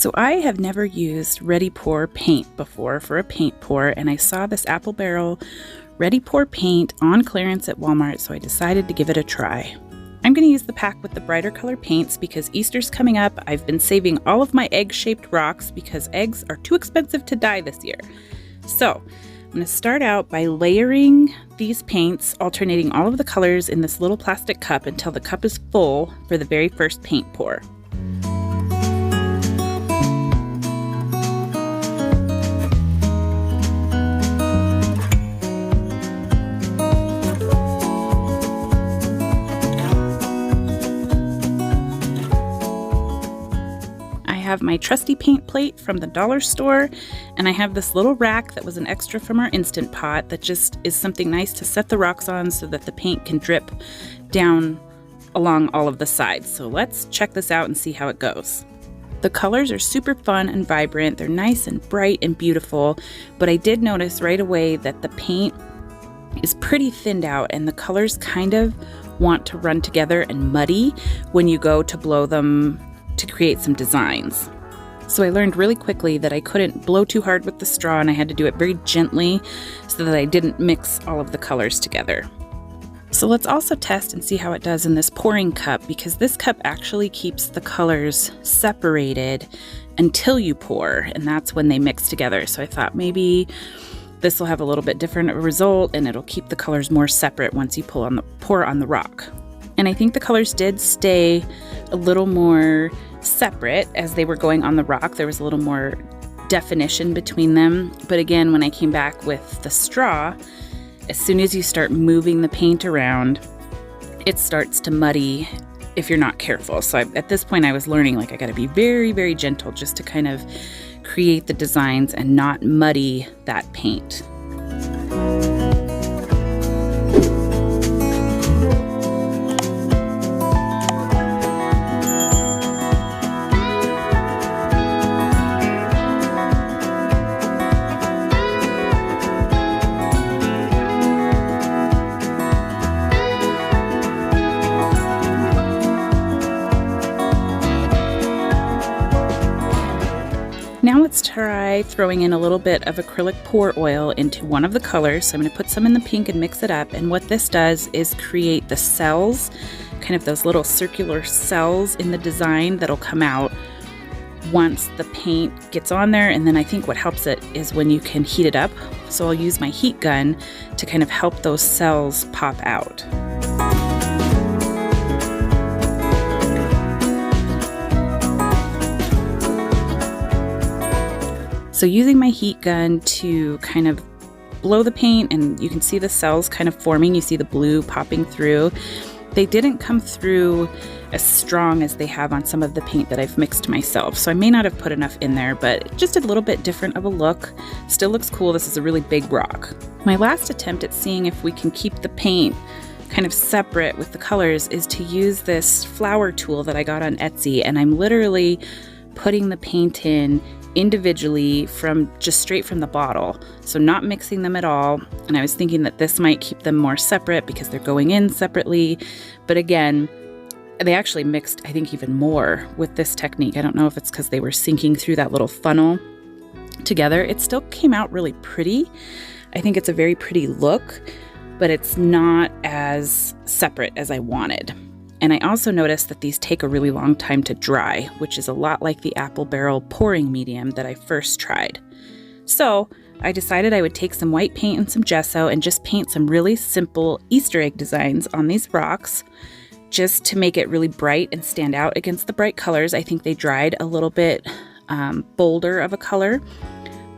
So I have never used Ready Pour paint before for a paint pour, and I saw this Apple Barrel Ready Pour paint on clearance at Walmart, so I decided to give it a try. I'm going to use the pack with the brighter color paints because Easter's coming up. I've been saving all of my egg-shaped rocks because eggs are too expensive to dye this year. So I'm going to start out by layering these paints, alternating all of the colors in this little plastic cup until the cup is full for the very first paint pour. I have my trusty paint plate from the dollar store, and I have this little rack that was an extra from our Instant Pot that just is something nice to set the rocks on so that the paint can drip down along all of the sides. So let's check this out and see how it goes. The colors are super fun and vibrant. They're nice and bright and beautiful, but I did notice right away that the paint is pretty thinned out and the colors kind of want to run together and muddy when you go to blow them to create some designs. So I learned really quickly that I couldn't blow too hard with the straw, and I had to do it very gently so that I didn't mix all of the colors together. So let's also test and see how it does in this pouring cup, because this cup actually keeps the colors separated until you pour, and that's when they mix together. So I thought maybe this will have a little bit different of a result and it'll keep the colors more separate once you pour on the rock. And I think the colors did stay a little more separate as they were going on the rock. There was a little more definition between them. But again, when I came back with the straw, as soon as you start moving the paint around, it starts to muddy if you're not careful. So at this point I was learning, like, I got to be very, very gentle just to kind of create the designs and not muddy that paint. Now let's try throwing in a little bit of acrylic pour oil into one of the colors. So I'm going to put some in the pink and mix it up. And what this does is create the cells, kind of those little circular cells in the design that'll come out once the paint gets on there. And then I think what helps it is when you can heat it up. So I'll use my heat gun to kind of help those cells pop out. So using my heat gun to kind of blow the paint, and you can see the cells kind of forming, you see the blue popping through. They didn't come through as strong as they have on some of the paint that I've mixed myself. So I may not have put enough in there, but just a little bit different of a look. Still looks cool. This is a really big rock. My last attempt at seeing if we can keep the paint kind of separate with the colors is to use this flower tool that I got on Etsy, and I'm literally putting the paint in individually from just straight from the bottle, so not mixing them at all. And I was thinking that this might keep them more separate because they're going in separately, but again, they actually mixed, I think, even more with this technique. I don't know if it's because they were sinking through that little funnel together. It still came out really pretty. I think it's a very pretty look, but it's not as separate as I wanted. And I also noticed that these take a really long time to dry, which is a lot like the Apple Barrel pouring medium that I first tried. So I decided I would take some white paint and some gesso and just paint some really simple Easter egg designs on these rocks, just to make it really bright and stand out against the bright colors. I think they dried a little bit bolder of a color,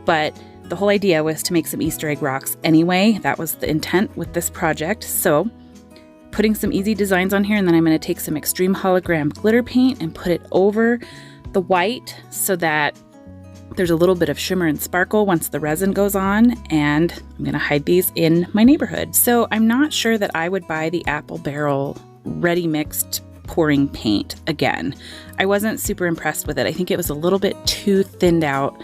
but the whole idea was to make some Easter egg rocks anyway. That was the intent with this project. So putting some easy designs on here, and then I'm going to take some extreme hologram glitter paint and put it over the white so that there's a little bit of shimmer and sparkle once the resin goes on, and I'm going to hide these in my neighborhood. So I'm not sure that I would buy the Apple Barrel ready mixed pouring paint again. I wasn't super impressed with it. I think it was a little bit too thinned out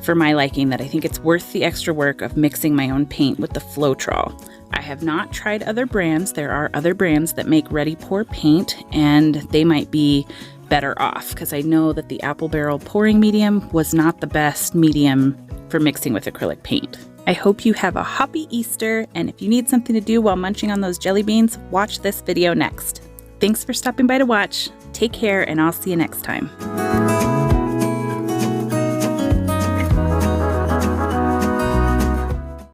for my liking, that I think it's worth the extra work of mixing my own paint with the Floetrol. I have not tried other brands. There are other brands that make ready pour paint, and they might be better off, because I know that the apple barrel pouring medium was not the best medium for mixing with acrylic paint. I hope you have a happy Easter, and if you need something to do while munching on those jelly beans, watch this video next. Thanks for stopping by to watch. Take care, and I'll see you next time.